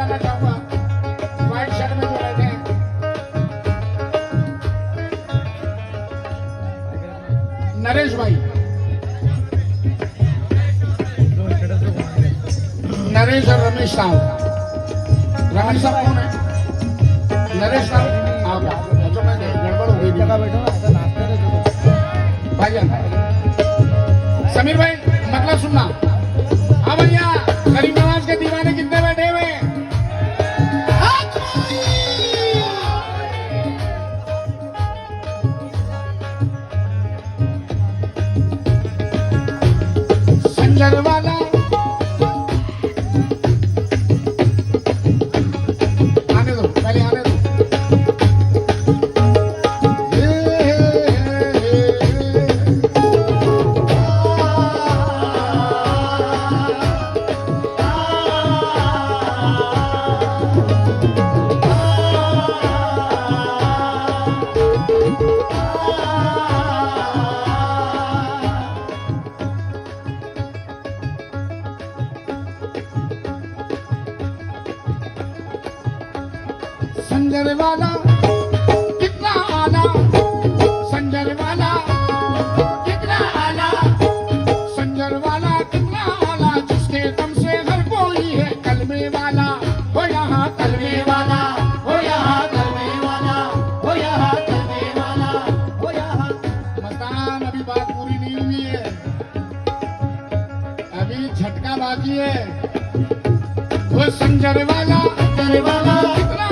बुलाना चाहूंगा white shirt में जो बैठे हैं नरेश भाई, नरेश और रमेश साहब। रमेश साहब कौन है? नरेश साहब आओ क्या? अच्छा मैं गड़बड़ हो गई जगह बैठो ना, ऐसा नाश्ते में भाईजान। समीर भाई मतलब सुनना। हाँ भैया, गरीब नवाज के दीवाने कितने बैठे हुए हैं? संजर वाला आने दो, पहले आने दो। संजर वाला कितना आला, संजर वाला कितना आला, संजर वाला कितना आला, जिसके दम से हर कोई है कलमे वाला। हो यहाँ कलमे वाला, हो यहाँ कलमे वाला, हो यहाँ कलमे वाला, हो यहाँ। मस्तान अभी बात पूरी नहीं हुई है, अभी झटका बाकी है। वो संजर वाला, संजर वाला कितना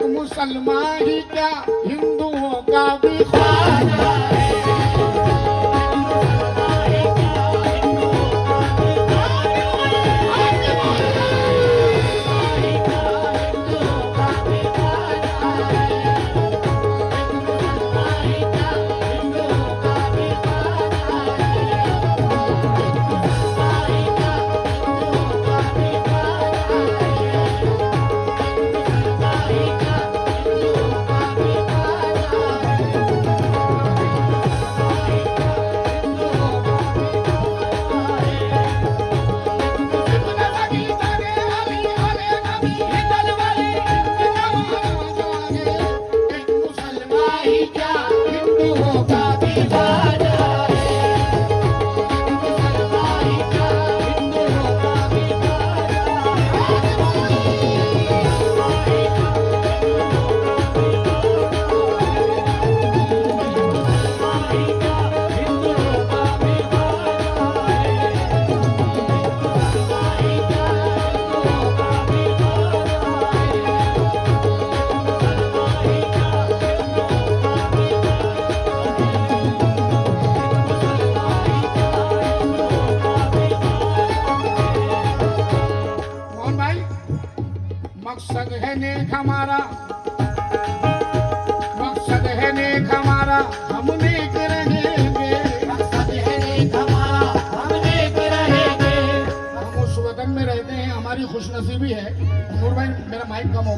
मुसलमान ही क्या हिंदुओं का भी ख्वाजा है।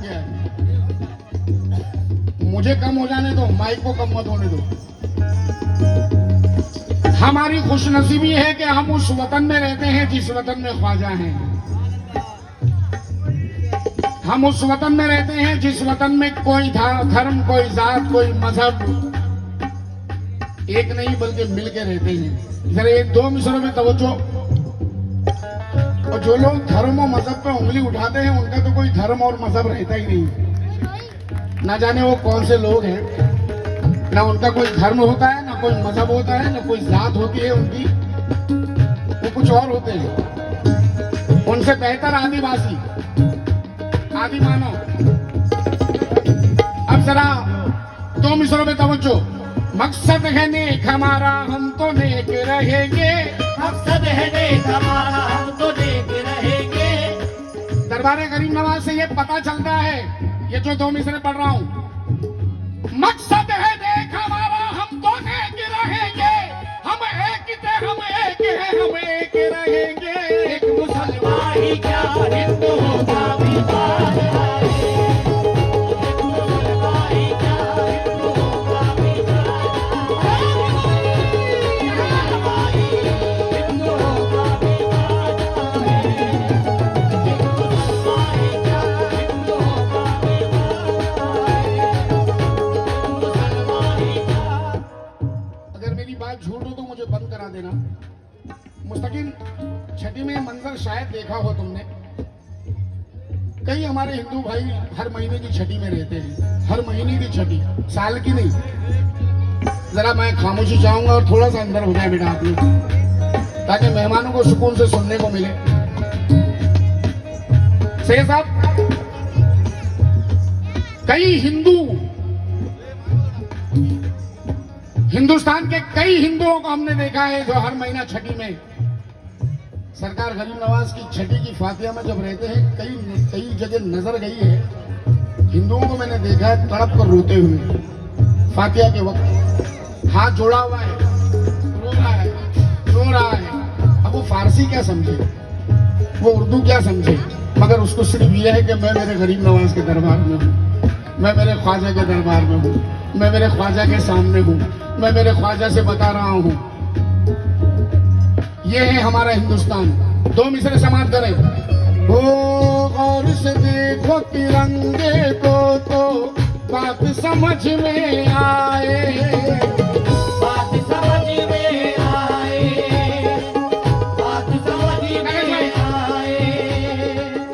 गया है। मुझे कम हो जाने दो, माइक को कम मत होने दो। हमारी खुशनसीबी है कि हम उस वतन में रहते हैं जिस वतन में ख्वाजा हैं। हम उस वतन में रहते हैं जिस वतन में कोई धर्म, कोई जात, कोई मजहब एक नहीं बल्कि मिलके रहते हैं। जरा एक दो मिसरों में तवज्जो। और जो लोग धर्म और मजहब पे उंगली उठाते हैं उनका तो कोई धर्म और मजहब रहता ही नहीं। ना जाने वो कौन से लोग हैं, ना उनका कोई धर्म होता है, ना कोई मजहब होता है, ना कोई जात होती है उनकी, वो कुछ और होते हैं। उनसे बेहतर आदिवासी, आदि मानव। अब जरा दो मिसरों में तवज्जो। मकसद है नेक हमारा, हम तो नेक रहेंगे। मकसद है नेक हमारा, हम तो नेक रहेंगे। दरबार गरीब नवाज से ये पता चलता है, ये जो दो मिसरे पढ़ रहा हूं। मकसद है नेक हमारा, हम तो नेक रहेंगे। हम एक थे, हम एक हैं, हम एक रहेंगे। एक मुसलमान ही क्या हिंदू होगा भी बात है। एक मुसलमान ही क्या हिंदू होगा भी बात है। हिंदू होगा भी बात है। एक मुसलमान ही क्या हिंदू होगा भी बात है। मुसलमान ही क्या। अगर मेरी बात झूठ हो तो मुझे बंद करा देना। मुस्तकिल छठी में मंजर शायद देखा हो तुमने। कई हमारे हिंदू भाई हर महीने की छठी में रहते हैं। हर महीने की छठी, साल की नहीं। जरा मैं खामोशी चाहूंगा और थोड़ा सा अंदर हो जाए बेटा आप लोग, ताकि मेहमानों को सुकून से सुनने को मिले। सही साहब, कई हिंदुस्तान के कई हिंदुओं को हमने देखा है जो हर महीना छठी में सरकार गरीब नवाज की छठी की फातिया में जब रहते हैं, कई जगह नजर गई है। हिंदुओं को मैंने देखा है तड़प कर रोते हुए फातिया के वक्त, हाथ जोड़ा हुआ है, रो रहा है। अब वो फारसी क्या समझे, वो उर्दू क्या समझे, मगर उसको सिर्फ यह है कि मैं मेरे गरीब नवाज के दरबार में हूँ, मैं मेरे ख्वाजा के दरबार में हूँ, मैं मेरे ख्वाजा के सामने हूँ, मैं मेरे ख्वाजा से बता रहा हूँ। ये है हमारा हिंदुस्तान। दो मिसरे समाप्त करें। ओ गौर से देखो तिरंगे को तो बात समझ में आए। बात समझ में आए। बात समझ में आए।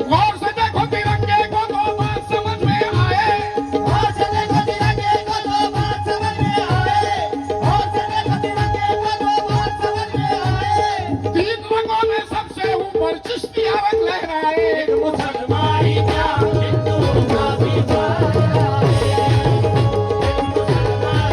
गौर से देखो तिरंगे को तो बात समझ में आए। गौर से देखो तिरंगे को तो बात समझ में आए। गौर से देखो तिरंगे को तो बात समझ में आए। तीन रंगों में सबसे ऊपर चिश्तिया रंग लहराए। एक मुसलमान ही क्या हिंदू होगा भी बात है। एक मुसलमान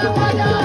ख्वाजा